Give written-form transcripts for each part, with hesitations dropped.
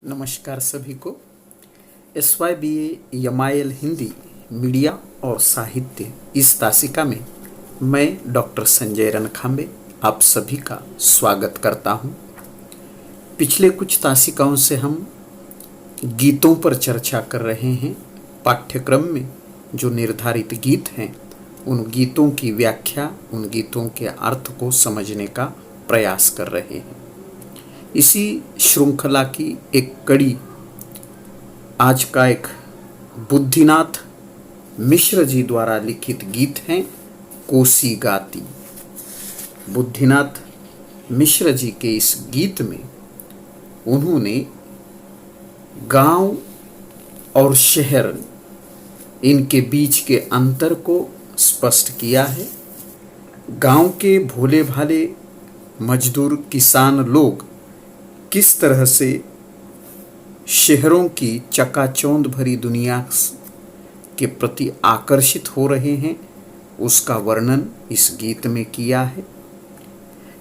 नमस्कार सभी को। SYBA हिंदी मीडिया और साहित्य इस तासिका में मैं डॉक्टर संजय रणखांबे आप सभी का स्वागत करता हूं। पिछले कुछ तासिकाओं से हम गीतों पर चर्चा कर रहे हैं। पाठ्यक्रम में जो निर्धारित गीत हैं उन गीतों की व्याख्या, उन गीतों के अर्थ को समझने का प्रयास कर रहे हैं। इसी श्रृंखला की एक कड़ी आज का एक बुद्धिनाथ मिश्र जी द्वारा लिखित गीत है कोसी गाती। बुद्धिनाथ मिश्र जी के इस गीत में उन्होंने गांव और शहर इनके बीच के अंतर को स्पष्ट किया है। गांव के भोले भाले मजदूर किसान लोग किस तरह से शहरों की चकाचौंध भरी दुनिया के प्रति आकर्षित हो रहे हैं, उसका वर्णन इस गीत में किया है।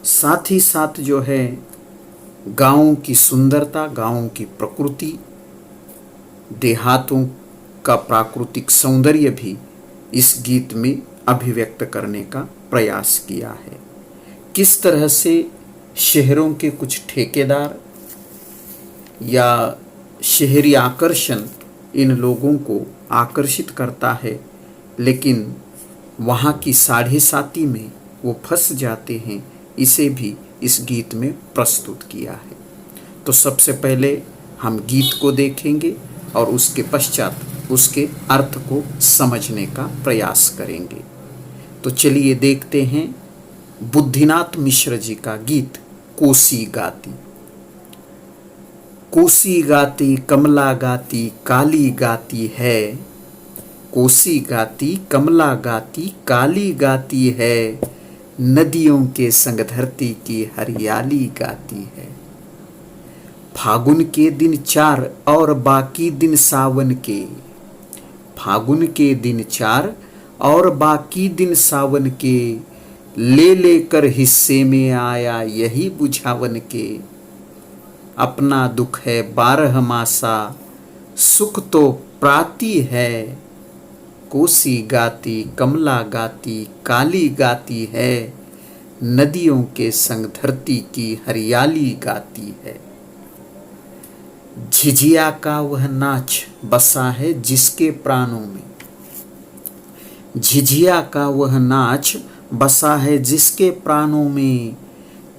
साथ ही साथ जो है गांवों की सुंदरता, गांवों की प्रकृति, देहातों का प्राकृतिक सौंदर्य भी इस गीत में अभिव्यक्त करने का प्रयास किया है। किस तरह से शहरों के कुछ ठेकेदार या शहरी आकर्षण इन लोगों को आकर्षित करता है, लेकिन वहाँ की साढ़े साती में वो फंस जाते हैं, इसे भी इस गीत में प्रस्तुत किया है। तो सबसे पहले हम गीत को देखेंगे और उसके पश्चात उसके अर्थ को समझने का प्रयास करेंगे। तो चलिए देखते हैं बुद्धिनाथ मिश्र जी का गीत कोसी गाती। कोसी गाती कमला गाती काली गाती है, कोसी गाती कमला गाती काली गाती है, नदियों के संग धरती की हरियाली गाती है। फागुन के दिन 4 और बाकी दिन सावन के, फागुन के दिन 4 और बाकी दिन सावन के, ले लेकर हिस्से में आया यही बुझावन के। अपना दुख है 12 मासा, सुख तो प्राती है, कोसी गाती कमला गाती काली गाती है, नदियों के संग धरती की हरियाली गाती है। झिझिया का वह नाच बसा है जिसके प्राणों में, झिझिया का वह नाच बसा है जिसके प्राणों में,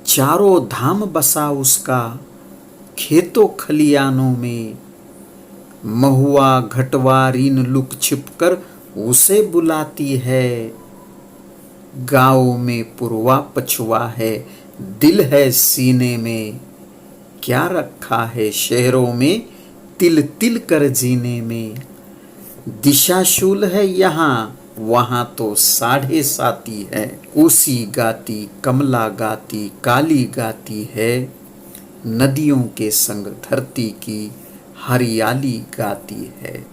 चारों धाम बसा उसका खेतों खलियानों में। महुआ घटवा रीन लुक छिप कर उसे बुलाती है, गाँव में पुरवा पछुआ है दिल है सीने में, क्या रखा है शहरों में तिल तिल कर जीने में। दिशाशूल है यहाँ वहाँ तो साढ़े साती है, कोसी गाती कमला गाती काली गाती है, नदियों के संग धरती की हरियाली गाती है।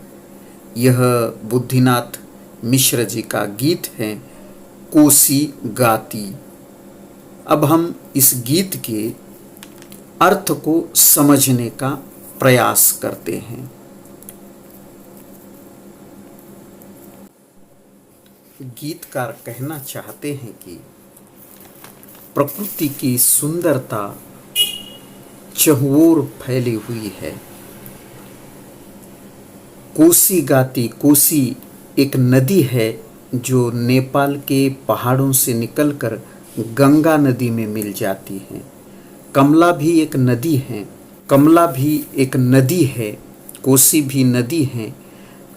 यह बुद्धिनाथ मिश्र जी का गीत है कोसी गाती। अब हम इस गीत के अर्थ को समझने का प्रयास करते हैं। गीतकार कहना चाहते हैं कि प्रकृति की सुंदरता चहुओर फैली हुई है। कोसी गाती, कोसी एक नदी है जो नेपाल के पहाड़ों से निकलकर गंगा नदी में मिल जाती है। कमला भी एक नदी है, कमला भी एक नदी है, कोसी भी नदी है,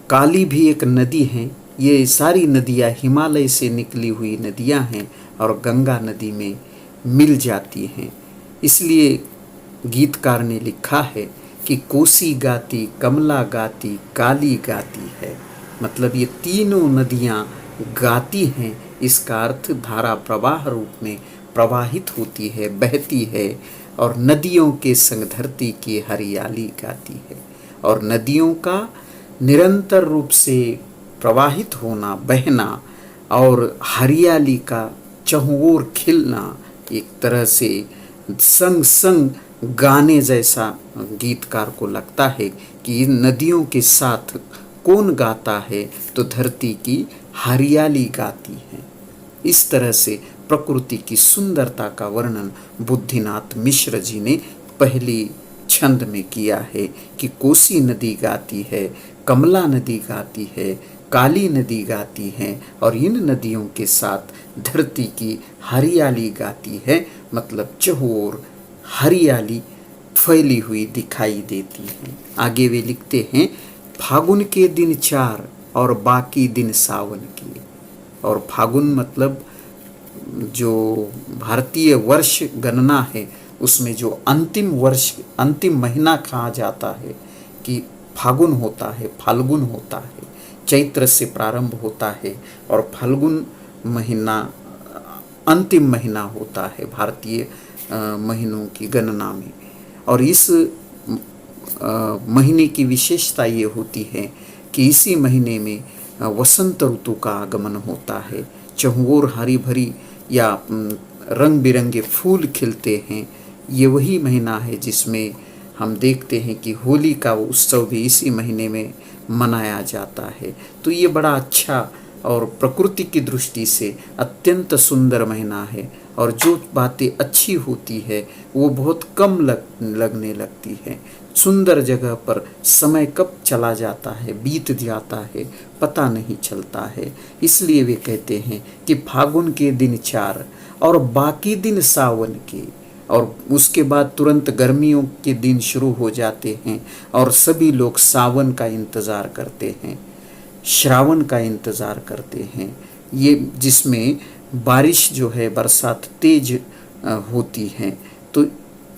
काली भी एक नदी है। ये सारी नदियाँ हिमालय से निकली हुई नदियाँ हैं और गंगा नदी में मिल जाती हैं। इसलिए गीतकार ने लिखा है कि कोसी गाती कमला गाती काली गाती है, मतलब ये तीनों नदियाँ गाती हैं। इसका अर्थ धारा प्रवाह रूप में प्रवाहित होती है, बहती है और नदियों के संग धरती की हरियाली गाती है। और नदियों का निरंतर रूप से प्रवाहित होना, बहना और हरियाली का चहुओर खिलना, एक तरह से संग संग गाने जैसा गीतकार को लगता है कि इन नदियों के साथ कौन गाता है, तो धरती की हरियाली गाती है। इस तरह से प्रकृति की सुंदरता का वर्णन बुद्धिनाथ मिश्र जी ने पहली छंद में किया है कि कोसी नदी गाती है, कमला नदी गाती है, काली नदी गाती है, और इन नदियों के साथ धरती की हरियाली गाती है। मतलब चहुओर हरियाली फैली हुई दिखाई देती है। आगे वे लिखते हैं, फागुन के दिन 4 और बाकी दिन सावन के। और फागुन मतलब जो भारतीय वर्ष गणना है उसमें जो अंतिम महीना कहा जाता है कि फागुन होता है, फाल्गुन होता है, चैत्र से प्रारंभ होता है और फाल्गुन महीना अंतिम महीना होता है भारतीय महीनों की गणना में। और इस महीने की विशेषता ये होती है कि इसी महीने में वसंत ऋतु का आगमन होता है। चहुओर हरी भरी या रंग बिरंगे फूल खिलते हैं। ये वही महीना है जिसमें हम देखते हैं कि होली का उत्सव भी इसी महीने में मनाया जाता है। तो ये बड़ा अच्छा और प्रकृति की दृष्टि से अत्यंत सुंदर महीना है। और जो बातें अच्छी होती है वो बहुत कम लगने लगती है। सुंदर जगह पर समय कब चला जाता है, बीत जाता है, पता नहीं चलता है। इसलिए वे कहते हैं कि फागुन के दिन 4 और बाकी दिन सावन के, और उसके बाद तुरंत गर्मियों के दिन शुरू हो जाते हैं और सभी लोग सावन का इंतज़ार करते हैं, श्रावण का इंतज़ार करते हैं। ये जिसमें बारिश जो है, बरसात तेज होती है। तो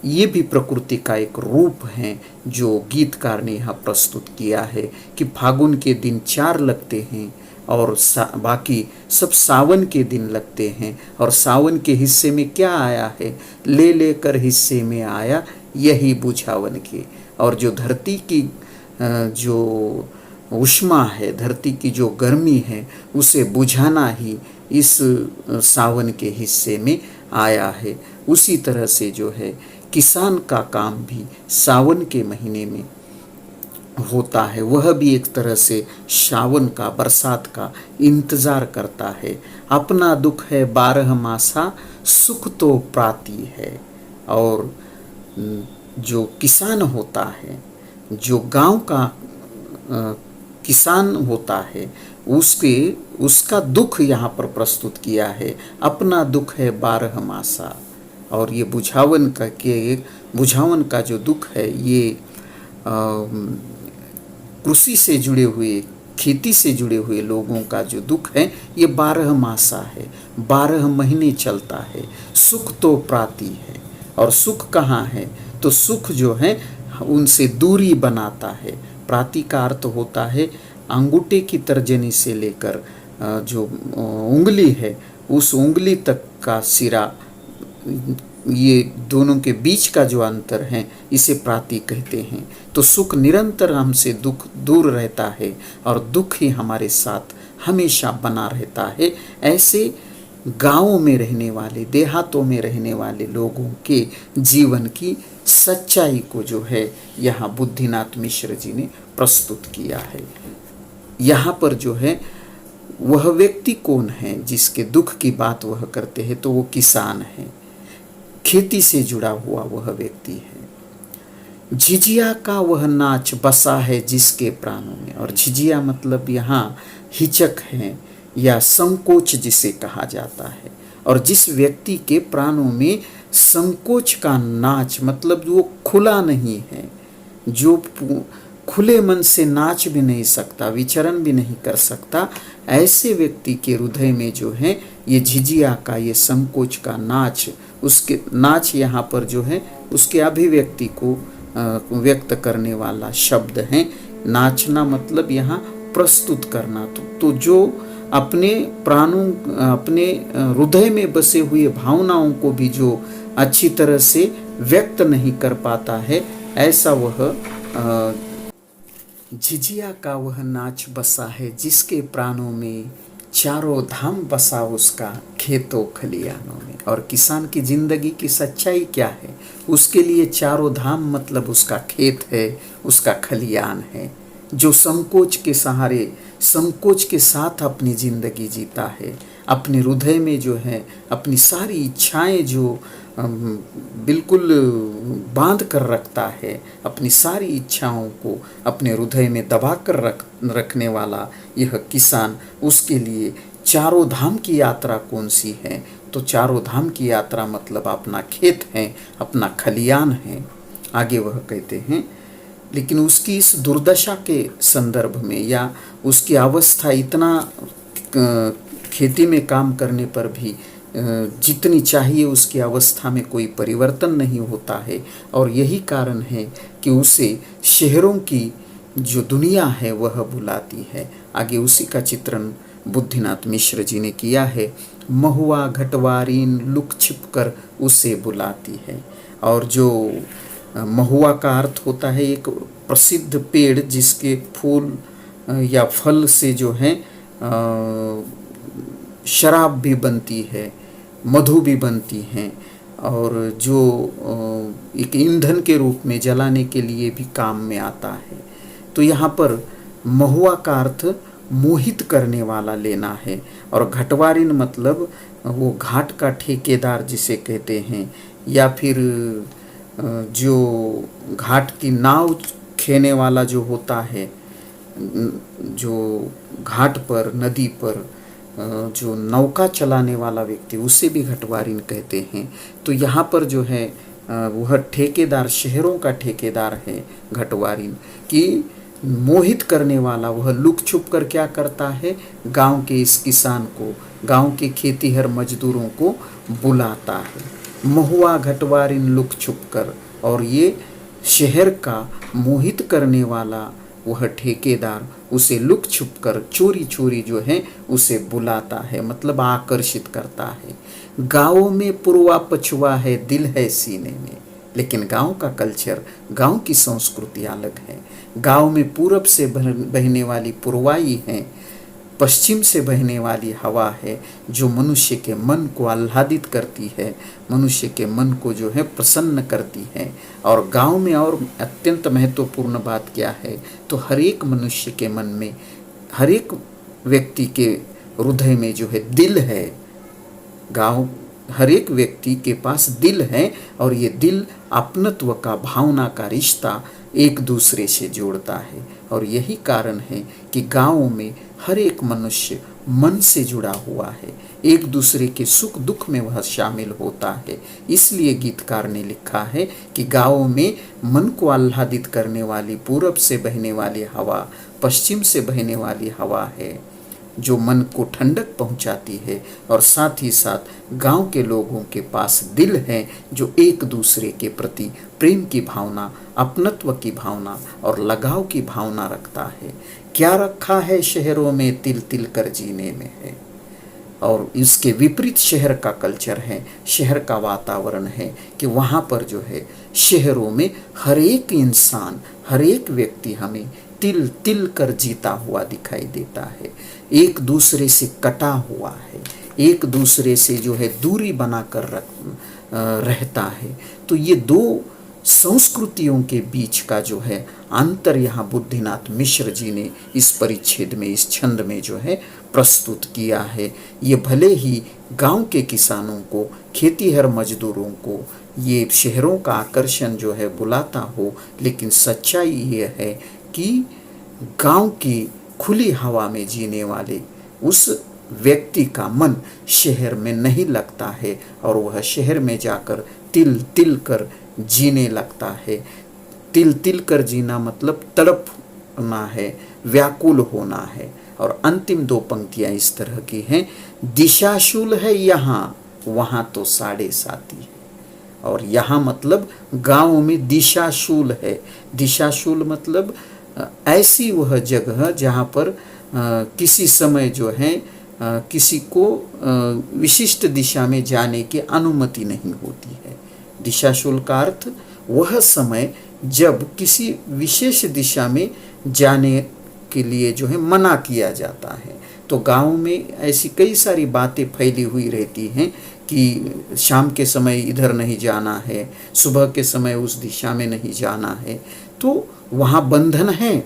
ये भी प्रकृति का एक रूप है जो गीतकार ने यहाँ प्रस्तुत किया है कि फागुन के दिन 4 लगते हैं और बाकी सब सावन के दिन लगते हैं। और सावन के हिस्से में क्या आया है, ले लेकर हिस्से में आया यही बुझावन के। और जो धरती की जो उष्मा है, धरती की जो गर्मी है, उसे बुझाना ही इस सावन के हिस्से में आया है। उसी तरह से जो है किसान का काम भी सावन के महीने में होता है। वह भी एक तरह से सावन का, बरसात का इंतज़ार करता है। अपना दुख है 12 मासा, सुख तो प्राती है। और जो किसान होता है, जो गांव का किसान होता है, उसका दुख यहाँ पर प्रस्तुत किया है। अपना दुख है 12 मासा। और ये बुझावन का जो दुख है, ये कृषि से जुड़े हुए, खेती से जुड़े हुए लोगों का जो दुख है, ये 12 मासा है, 12 महीने चलता है। सुख तो प्राती है। और सुख कहाँ है, तो सुख जो है उनसे दूरी बनाता है। प्राति का अर्थ होता है अंगूठे की तर्जनी से लेकर जो उंगली है, उस उंगली तक का सिरा, ये दोनों के बीच का जो अंतर है, इसे प्राति कहते हैं। तो सुख निरंतर हमसे दुख दूर रहता है और दुख ही हमारे साथ हमेशा बना रहता है। ऐसे गाँवों में रहने वाले, देहातों में रहने वाले लोगों के जीवन की सच्चाई को जो है यहाँ बुद्धिनाथ मिश्र जी ने प्रस्तुत किया है। यहाँ पर जो है वह व्यक्ति कौन है जिसके दुख की बात वह करते हैं, तो वो किसान है, खेती से जुड़ा हुआ वह व्यक्ति है। झिझिया का वह नाच बसा है जिसके प्राणों में। और झिझिया मतलब यहाँ हिचक है या संकोच जिसे कहा जाता है। और जिस व्यक्ति के प्राणों में संकोच का नाच, मतलब वो खुला नहीं है, जो खुले मन से नाच भी नहीं सकता, विचरण भी नहीं कर सकता, ऐसे व्यक्ति के हृदय में जो है ये झिझिया का ये संकोच का नाच, उसके नाच यहाँ पर जो है उसके अभिव्यक्ति को व्यक्त करने वाला शब्द है। नाचना मतलब यहाँ प्रस्तुत करना। तो जो अपने प्राणों, अपने हृदय में बसे हुए भावनाओं को भी जो अच्छी तरह से व्यक्त नहीं कर पाता है, ऐसा वह झिझिया का वह नाच बसा है जिसके प्राणों में चारों धाम बसा उसका खेतों खलियानों में। और किसान की जिंदगी की सच्चाई क्या है? उसके लिए चारों धाम मतलब उसका खेत है, उसका खलियान है, जो संकोच के सहारे, संकोच के साथ अपनी जिंदगी जीता है। अपने हृदय में जो है अपनी सारी इच्छाएं जो बिल्कुल बांध कर रखता है, अपनी सारी इच्छाओं को अपने हृदय में दबा कर रखने वाला यह किसान, उसके लिए चारों धाम की यात्रा कौन सी है? तो चारों धाम की यात्रा मतलब अपना खेत है, अपना खलियान है। आगे वह कहते हैं, लेकिन उसकी इस दुर्दशा के संदर्भ में या उसकी अवस्था इतना खेती में काम करने पर भी जितनी चाहिए उसकी अवस्था में कोई परिवर्तन नहीं होता है। और यही कारण है कि उसे शहरों की जो दुनिया है वह बुलाती है। आगे उसी का चित्रण बुद्धिनाथ मिश्र जी ने किया है। महुआ घटवारीन लुक छिप कर उसे बुलाती है। और जो महुआ का अर्थ होता है एक प्रसिद्ध पेड़ जिसके फूल या फल से जो है शराब भी बनती है, मधु भी बनती हैं, और जो एक ईंधन के रूप में जलाने के लिए भी काम में आता है। तो यहाँ पर महुआ का अर्थ मोहित करने वाला लेना है। और घटवारिन मतलब वो घाट का ठेकेदार जिसे कहते हैं, या फिर जो घाट की नाव खेने वाला जो होता है, जो घाट पर नदी पर जो नौका चलाने वाला व्यक्ति, उसे भी घटवारिन कहते हैं। तो यहाँ पर जो है वह ठेकेदार, शहरों का ठेकेदार है घटवारिन, कि मोहित करने वाला। वह लुक छुप कर क्या करता है? गांव के इस किसान को, गांव के खेतीहर मजदूरों को बुलाता है। महुआ घटवारिन लुक छुप कर। और ये शहर का मोहित करने वाला वह ठेकेदार उसे लुक छुप कर चोरी चोरी जो है उसे बुलाता है, मतलब आकर्षित करता है। गाँव में पुरवा पछुआ है, दिल है सीने में। लेकिन गांव का कल्चर, गांव की संस्कृति अलग है। गांव में पूरब से बहने वाली पुरवाई है, पश्चिम से बहने वाली हवा है, जो मनुष्य के मन को आह्लादित करती है, मनुष्य के मन को जो है प्रसन्न करती है। और गांव में और अत्यंत महत्वपूर्ण बात क्या है? तो हर एक मनुष्य के मन में, हर एक व्यक्ति के हृदय में जो है दिल है। गांव, हर एक व्यक्ति के पास दिल है, और ये दिल अपनत्व का, भावना का रिश्ता एक दूसरे से जोड़ता है। और यही कारण है कि गाँव में हर एक मनुष्य मन से जुड़ा हुआ है, एक दूसरे के सुख दुख में वह शामिल होता है। इसलिए गीतकार ने लिखा है कि गाँव में मन को आह्लादित करने वाली पूरब से बहने वाली हवा, पश्चिम से बहने वाली हवा है, जो मन को ठंडक पहुंचाती है। और साथ ही साथ गांव के लोगों के पास दिल है, जो एक दूसरे के प्रति प्रेम की भावना, अपनत्व की भावना और लगाव की भावना रखता है। क्या रखा है शहरों में, तिल तिल कर जीने में है। और इसके विपरीत शहर का कल्चर है, शहर का वातावरण है कि वहाँ पर जो है शहरों में हर एक इंसान, हर एक व्यक्ति हमें तिल तिल कर जीता हुआ दिखाई देता है, एक दूसरे से कटा हुआ है, एक दूसरे से जो है दूरी बनाकर रहता है। तो ये दो संस्कृतियों के बीच का जो है अंतर यहाँ बुद्धिनाथ मिश्र जी ने इस परिच्छेद में, इस छंद में जो है प्रस्तुत किया है। ये भले ही गांव के किसानों को, खेतीहर मजदूरों को ये शहरों का आकर्षण जो है बुलाता हो, लेकिन सच्चाई ये है कि गांव की खुली हवा में जीने वाले उस व्यक्ति का मन शहर में नहीं लगता है, और वह शहर में जाकर तिल तिल कर जीने लगता है। तिल तिल कर जीना मतलब तड़पना है, व्याकुल होना है। और अंतिम दो पंक्तियां इस तरह की हैं, दिशाशूल है यहाँ, वहाँ तो साढ़े साती है। और यहाँ मतलब गांव में दिशाशूल है। दिशाशूल मतलब ऐसी वह जगह जहाँ पर किसी समय जो है किसी को विशिष्ट दिशा में जाने की अनुमति नहीं होती है। दिशाशूल का अर्थ वह समय जब किसी विशेष दिशा में जाने के लिए जो है मना किया जाता है। तो गाँव में ऐसी कई सारी बातें फैली हुई रहती हैं कि शाम के समय इधर नहीं जाना है, सुबह के समय उस दिशा में नहीं जाना है। तो वहाँ बंधन है,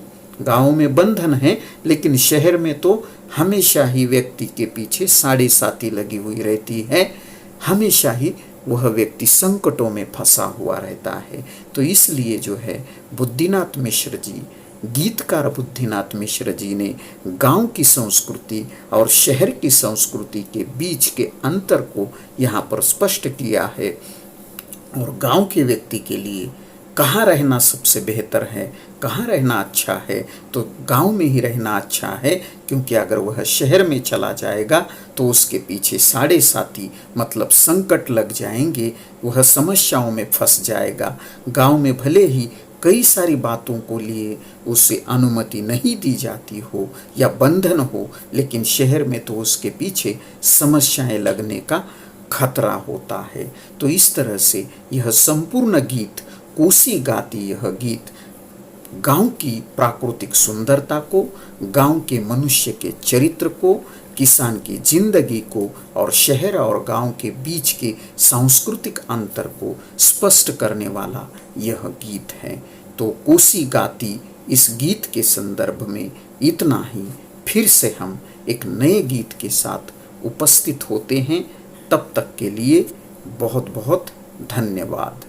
गाँव में बंधन है, लेकिन शहर में तो हमेशा ही व्यक्ति के पीछे साढ़े साती लगी हुई रहती है, हमेशा ही वह व्यक्ति संकटों में फंसा हुआ रहता है। तो इसलिए जो है बुद्धिनाथ मिश्र जी, गीतकार बुद्धिनाथ मिश्र जी ने गांव की संस्कृति और शहर की संस्कृति के बीच के अंतर को यहाँ पर स्पष्ट किया है। और गांव के व्यक्ति के लिए कहाँ रहना सबसे बेहतर है, कहाँ रहना अच्छा है, तो गांव में ही रहना अच्छा है, क्योंकि अगर वह शहर में चला जाएगा तो उसके पीछे साढ़े साती मतलब संकट लग जाएंगे, वह समस्याओं में फंस जाएगा। गांव में भले ही कई सारी बातों को लिए उसे अनुमति नहीं दी जाती हो या बंधन हो, लेकिन शहर में तो उसके पीछे समस्याएं लगने का खतरा होता है। तो इस तरह से यह संपूर्ण गीत, कोसी गाती यह गीत गांव की प्राकृतिक सुंदरता को, गांव के मनुष्य के चरित्र को, किसान की जिंदगी को और शहर और गांव के बीच के सांस्कृतिक अंतर को स्पष्ट करने वाला यह गीत है। तो कोसी गाती इस गीत के संदर्भ में इतना ही। फिर से हम एक नए गीत के साथ उपस्थित होते हैं। तब तक के लिए बहुत बहुत धन्यवाद।